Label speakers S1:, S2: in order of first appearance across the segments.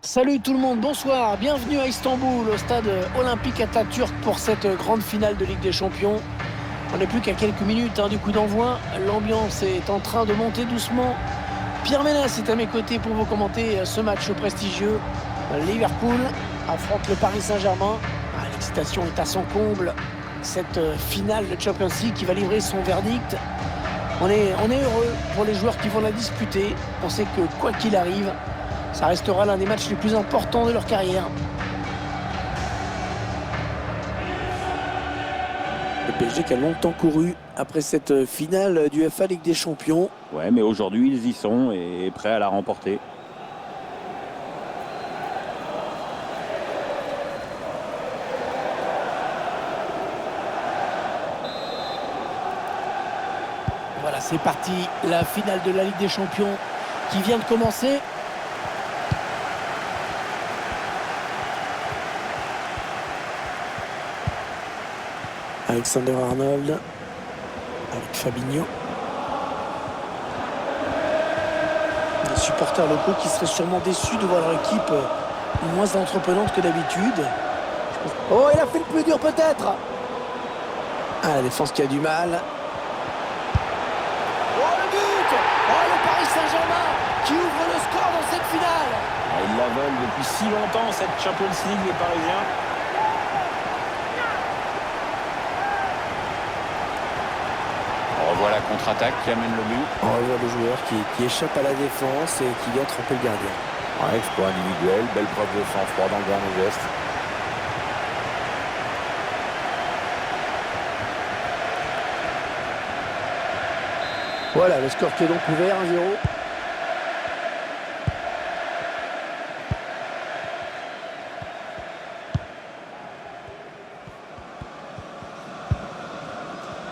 S1: Salut tout le monde, bonsoir, bienvenue à Istanbul, au stade olympique Atatürk pour cette grande finale de Ligue des Champions. On n'est plus qu'à quelques minutes du coup d'envoi, l'ambiance est en train de monter doucement. Pierre Ménès est à mes côtés pour vous commenter ce match prestigieux. Liverpool affronte le Paris Saint-Germain. L'excitation est à son comble. Cette finale de Champions League qui va livrer son verdict. On est heureux pour les joueurs qui vont la disputer. On sait que quoi qu'il arrive, ça restera l'un des matchs les plus importants de leur carrière. Le PSG qui a longtemps couru après cette finale du UEFA Ligue des Champions.
S2: Ouais, mais aujourd'hui, ils y sont et prêts à la remporter.
S1: Voilà, c'est parti. La finale de la Ligue des Champions qui vient de commencer. Alexander Arnold avec Fabinho. Les supporters locaux qui seraient sûrement déçus de voir leur équipe moins entreprenante que d'habitude. Oh, il a fait le plus dur peut-être. La défense qui a du mal. Oh, le but! Oh, le Paris Saint-Germain qui ouvre le score dans cette finale.
S2: Ils la veulent depuis si longtemps, cette Champions League, les Parisiens. On revoit la contre-attaque qui amène le but.
S1: On revoit le joueur qui échappe à la défense et qui vient tromper le gardien.
S2: Ouais, exploit individuel, belle preuve de sang-froid dans le dernier geste.
S1: Voilà, le score qui est donc ouvert, 1-0.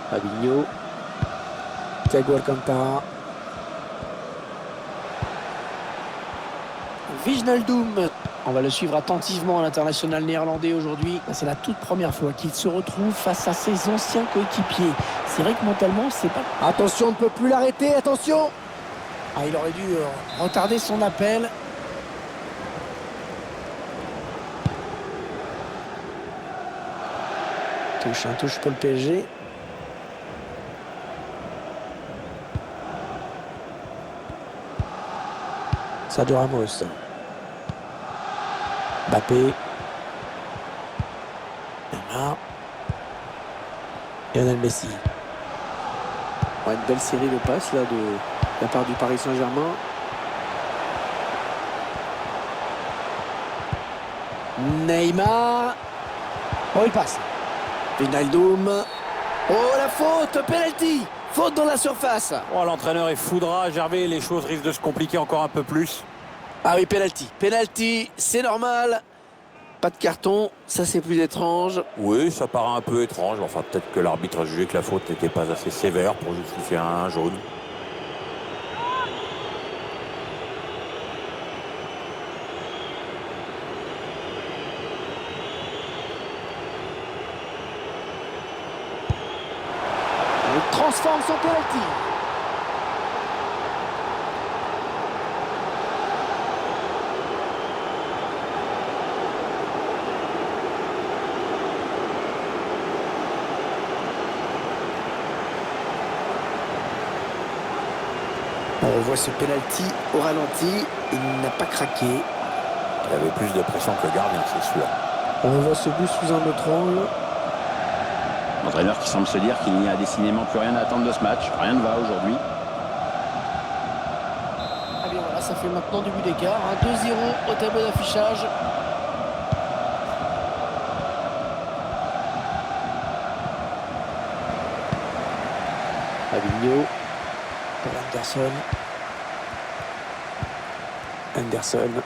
S1: Fabinho. Thiago Alcantara. Wijnaldum. On va le suivre attentivement à l'international néerlandais aujourd'hui. C'est la toute première fois qu'il se retrouve face à ses anciens coéquipiers. C'est vrai que mentalement, c'est pas... Attention, on ne peut plus l'arrêter, attention. Il aurait dû retarder son appel. Touche pour le PSG. Sergio Ramos. Mbappé. Neymar. Lionel Messi. Une belle série de passes là de la part du Paris Saint-Germain. Neymar. Oh, il passe. Wijnaldum. Oh, la faute, penalty. Faute dans la surface.
S2: Oh, l'entraîneur est foudra, Gervais, les choses risquent de se compliquer encore un peu plus.
S1: Ah oui, penalty. Penalty, c'est normal. Pas de carton, ça c'est plus étrange.
S2: Oui, ça paraît un peu étrange. Enfin, peut-être que l'arbitre a jugé que la faute n'était pas assez sévère pour justifier un jaune.
S1: Il transforme son penalty. On revoit ce penalty au ralenti. Il n'a pas craqué.
S2: Il avait plus de pression que le gardien, c'est sûr.
S1: On revoit ce but sous un autre angle.
S2: L'entraîneur qui semble se dire qu'il n'y a décidément plus rien à attendre de ce match. Rien ne va aujourd'hui.
S1: Ah bien voilà, ça fait maintenant du but d'écart. 2-0 au tableau d'affichage. Fabinho. Pour Anderson.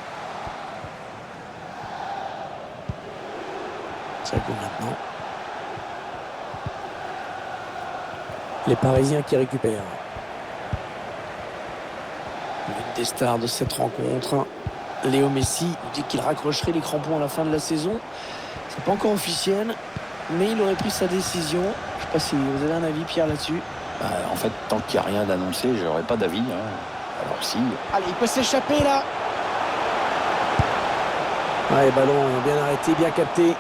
S1: Thiago maintenant. Les Parisiens qui récupèrent. L'une des stars de cette rencontre, Léo Messi, dit qu'il raccrocherait les crampons à la fin de la saison. C'est pas encore officiel, mais il aurait pris sa décision. Je sais pas si vous avez un avis, Pierre, là-dessus.
S2: En fait, tant qu'il n'y a rien d'annoncé, j'aurais pas d'avis. Alors si.
S1: Allez, il peut s'échapper là. Ouais, ballon bien arrêté, bien capté.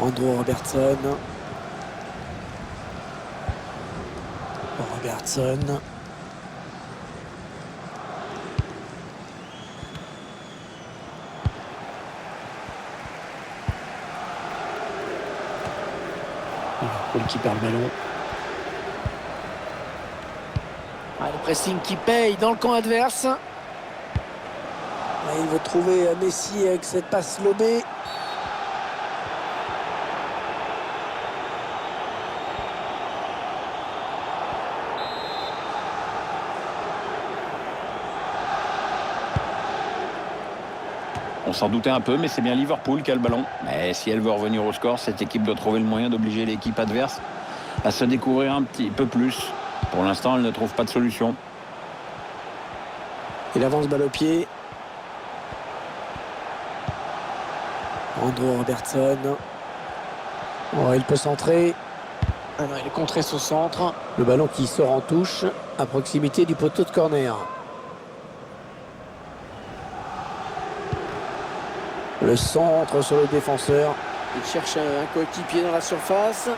S1: Andrew Robertson. Robertson. Liverpool qui perd le ballon. Ah, le pressing qui paye dans le camp adverse. Ah, il veut trouver Messi avec cette passe lobée.
S3: On s'en doutait un peu, mais c'est bien Liverpool qui a le ballon. Mais si elle veut revenir au score, cette équipe doit trouver le moyen d'obliger l'équipe adverse à se découvrir un petit peu plus. Pour l'instant, elle ne trouve pas de solution.
S1: Il avance balle au pied. Andrew Robertson. Oh, il peut centrer. Ah non, il est contré au centre. Le ballon qui sort en touche à proximité du poteau de corner. Le centre sur le défenseur. Il cherche un coéquipier dans la surface.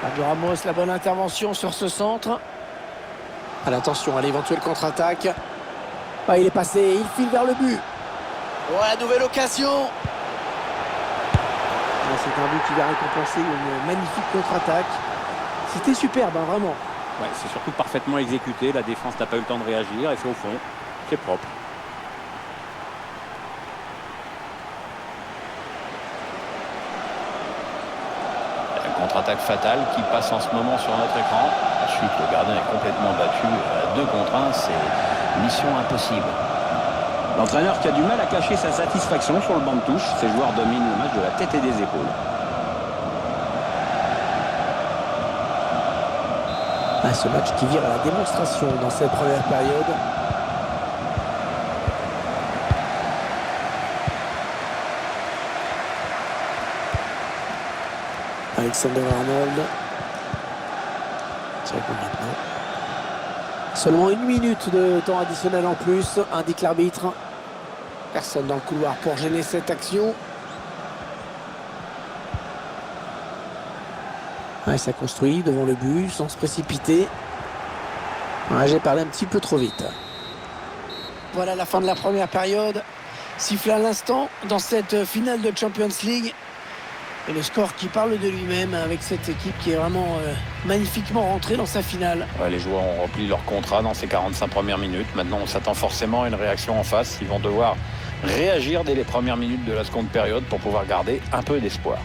S1: Sergio Ramos, la bonne intervention sur ce centre. Attention à l'éventuelle contre-attaque. Ah, il est passé, il file vers le but. Oh, la nouvelle occasion. Ah, c'est un but qui va récompenser une magnifique contre-attaque. C'était superbe, hein, vraiment.
S3: Ouais, c'est surtout parfaitement exécuté. La défense n'a pas eu le temps de réagir et c'est au fond. C'est propre. Contre-attaque fatale qui passe en ce moment sur notre écran. Ensuite, le gardien est complètement battu à 2 contre 1. C'est mission impossible. L'entraîneur qui a du mal à cacher sa satisfaction sur le banc de touche. Ses joueurs dominent le match de la tête et des épaules.
S1: Ah, ce match qui vire à la démonstration dans cette première période. Alexander Arnold. Thiago maintenant. Seulement 1 minute de temps additionnel en plus, indique l'arbitre. Personne dans le couloir pour gêner cette action. Ouais, ça construit devant le but sans se précipiter. Ouais, j'ai parlé un petit peu trop vite. Voilà la fin de la première période. Sifflé à l'instant dans cette finale de Champions League. Et le score qui parle de lui-même avec cette équipe qui est vraiment magnifiquement rentrée dans sa finale.
S3: Ouais, les joueurs ont rempli leur contrat dans ces 45 premières minutes. Maintenant, on s'attend forcément à une réaction en face. Ils vont devoir réagir dès les premières minutes de la seconde période pour pouvoir garder un peu d'espoir.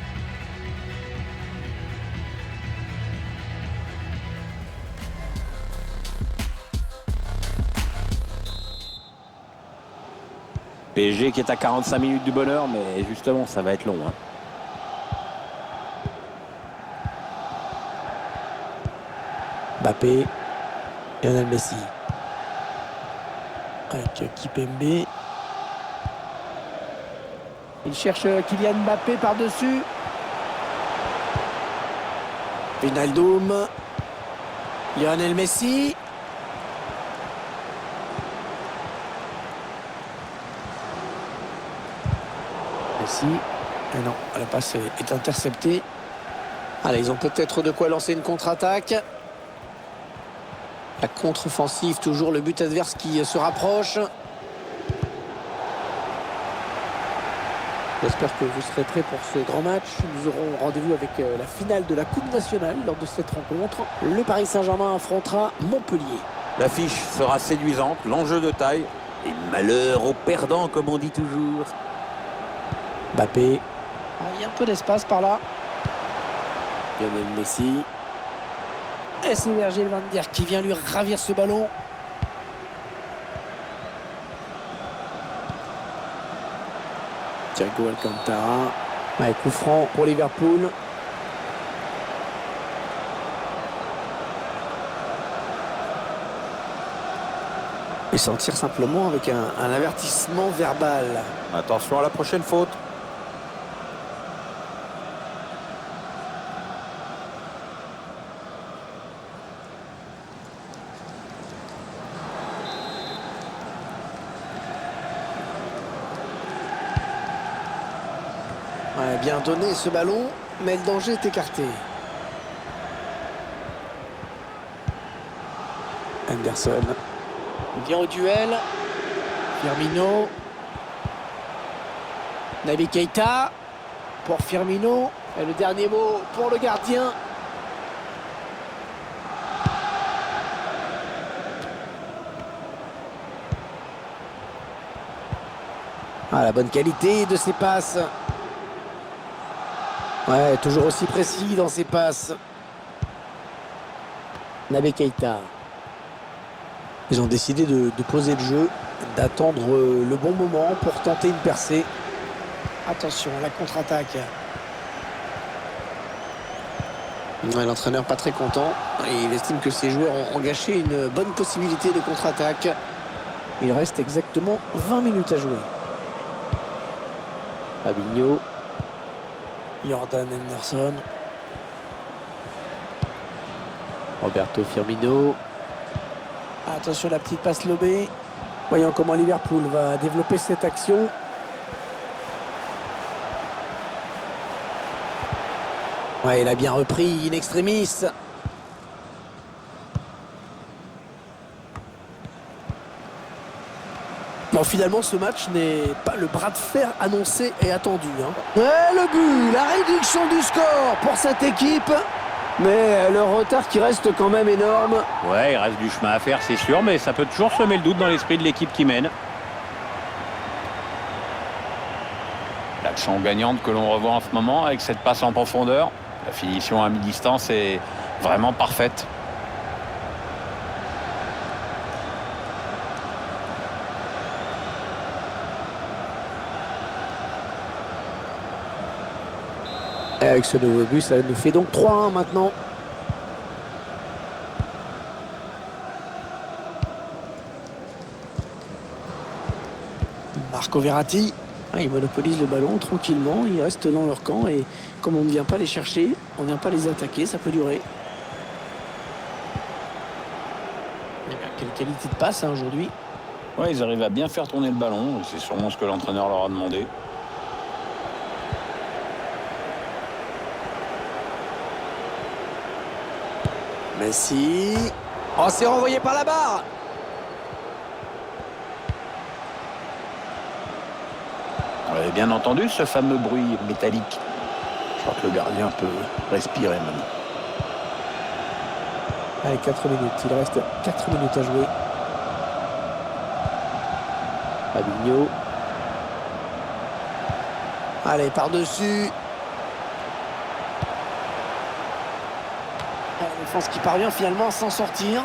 S3: PSG qui est à 45 minutes du bonheur, mais justement, ça va être long.
S1: Mbappé, Lionel Messi. Avec Kipembe. Il cherche Kylian Mbappé par-dessus. Wijnaldum. Lionel Messi. Messi. Et non, la passe est interceptée. Allez, ils ont peut-être de quoi lancer une contre-attaque. La contre-offensive, toujours le but adverse qui se rapproche. J'espère que vous serez prêts pour ce grand match. Nous aurons rendez-vous avec la finale de la Coupe nationale lors de cette rencontre. Le Paris Saint-Germain affrontera Montpellier.
S2: L'affiche sera séduisante, l'enjeu de taille. Et malheur aux perdants, comme on dit toujours.
S1: Mbappé. Il y a un peu d'espace par là. Lionel Messi. Et c'est Virgil van Dijk qui vient lui ravir ce ballon. Thiago Alcantara. Ouais, coup franc pour Liverpool. Et s'en tire simplement avec un avertissement verbal.
S2: Attention à la prochaine faute.
S1: bien donné ce ballon, mais le danger est écarté. Anderson. Vient au duel. Firmino. Naby Keita. Pour Firmino. Et le dernier mot pour le gardien. Ah, la bonne qualité de ses passes. Ouais, toujours aussi précis dans ses passes. Naby Keita. Ils ont décidé de poser le jeu, d'attendre le bon moment pour tenter une percée. Attention, la contre-attaque. Ouais, l'entraîneur pas très content. Et il estime que ses joueurs ont gâché une bonne possibilité de contre-attaque. Il reste exactement 20 minutes à jouer. Fabinho. Jordan Henderson. Roberto Firmino. Attention, la petite passe lobée. Voyons comment Liverpool va développer cette action. Ouais, il a bien repris in extremis. Bon, finalement, ce match n'est pas le bras de fer annoncé et attendu. Ouais, le but, la réduction du score pour cette équipe. Mais le retard qui reste quand même énorme.
S3: Ouais, il reste du chemin à faire, c'est sûr, mais ça peut toujours semer le doute dans l'esprit de l'équipe qui mène. L'action gagnante que l'on revoit en ce moment avec cette passe en profondeur. La finition à mi-distance est vraiment parfaite.
S1: Et avec ce nouveau but, ça nous fait donc 3-1 maintenant. Marco Verratti. Il monopolise le ballon tranquillement. Il reste dans leur camp. Et comme on ne vient pas les chercher, on ne vient pas les attaquer, ça peut durer. Quelle qualité de passe aujourd'hui.
S3: Ouais, ils arrivent à bien faire tourner le ballon. C'est sûrement ce que l'entraîneur leur a demandé.
S1: Messi. Oh, c'est renvoyé par la barre.
S3: Vous avez bien entendu ce fameux bruit métallique. Je crois que le gardien peut respirer maintenant.
S1: Allez, 4 minutes. Il reste 4 minutes à jouer. Fabinho. Allez, par-dessus. La défense qui parvient finalement à s'en sortir.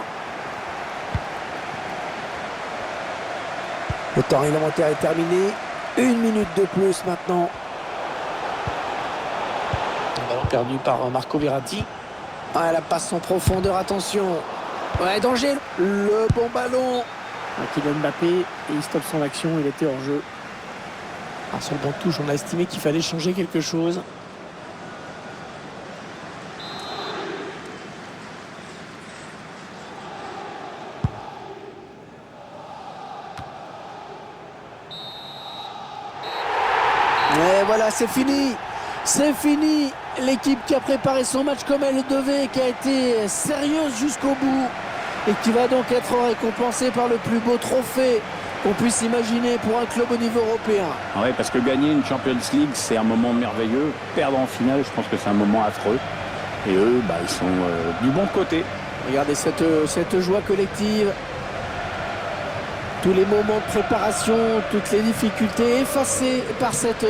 S1: Le temps réglementaire est terminé. 1 minute de plus maintenant. Un ballon perdu par Marco Verratti. Ah, la passe en profondeur, attention. Ouais, danger. Le bon ballon. Kylian Mbappé, et il stoppe son action, il était hors jeu. Alors, sur le banc de touche, on a estimé qu'il fallait changer quelque chose. Et voilà, c'est fini. C'est fini. L'équipe qui a préparé son match comme elle le devait, qui a été sérieuse jusqu'au bout et qui va donc être récompensée par le plus beau trophée qu'on puisse imaginer pour un club au niveau européen.
S3: Oui, parce que gagner une Champions League, c'est un moment merveilleux. Perdre en finale, je pense que c'est un moment affreux. Et eux, ils sont du bon côté.
S1: Regardez cette joie collective. Tous les moments de préparation, toutes les difficultés effacées par cette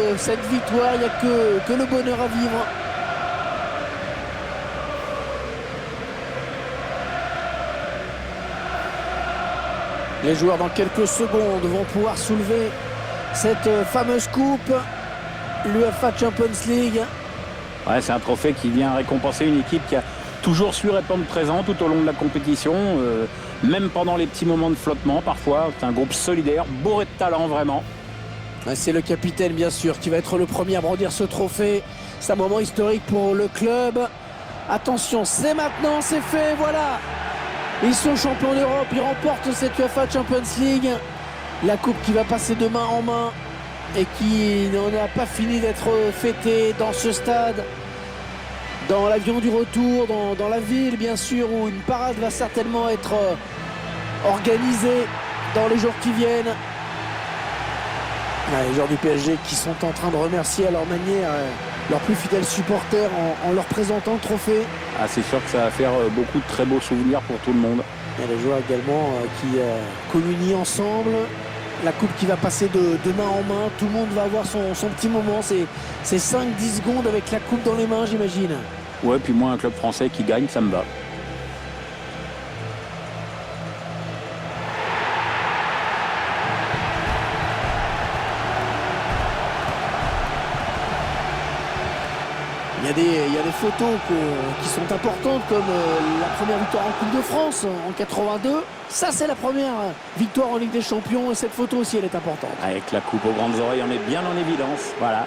S1: victoire. Il n'y a que le bonheur à vivre. Les joueurs, dans quelques secondes, vont pouvoir soulever cette fameuse coupe, l'UEFA Champions League.
S3: Ouais, c'est un trophée qui vient récompenser une équipe qui a toujours su répondre présent tout au long de la compétition, même pendant les petits moments de flottement parfois. C'est un groupe solidaire, bourré de talent vraiment.
S1: C'est le capitaine bien sûr qui va être le premier à brandir ce trophée. C'est un moment historique pour le club. Attention, c'est maintenant, c'est fait, voilà. Ils sont champions d'Europe, ils remportent cette UEFA Champions League. La coupe qui va passer de main en main. et qui n'en a pas fini d'être fêté dans ce stade, dans l'avion du retour, dans la ville bien sûr, où une parade va certainement être organisée dans les jours qui viennent. Les joueurs du PSG qui sont en train de remercier à leur manière leurs plus fidèles supporters en leur présentant le trophée.
S3: Ah, c'est sûr que ça va faire beaucoup de très beaux souvenirs pour tout le monde.
S1: Il y a les joueurs également qui communient ensemble. La coupe qui va passer de main en main. Tout le monde va avoir son petit moment. C'est 5-10 secondes avec la coupe dans les mains, j'imagine.
S3: Ouais, puis moi, un club français qui gagne, ça me va.
S1: Il y a des photos qui sont importantes, comme la première victoire en Coupe de France en 82. Ça, c'est la première victoire en Ligue des Champions, et cette photo aussi, elle est importante.
S3: Avec la coupe aux grandes oreilles, on est bien en évidence. Voilà.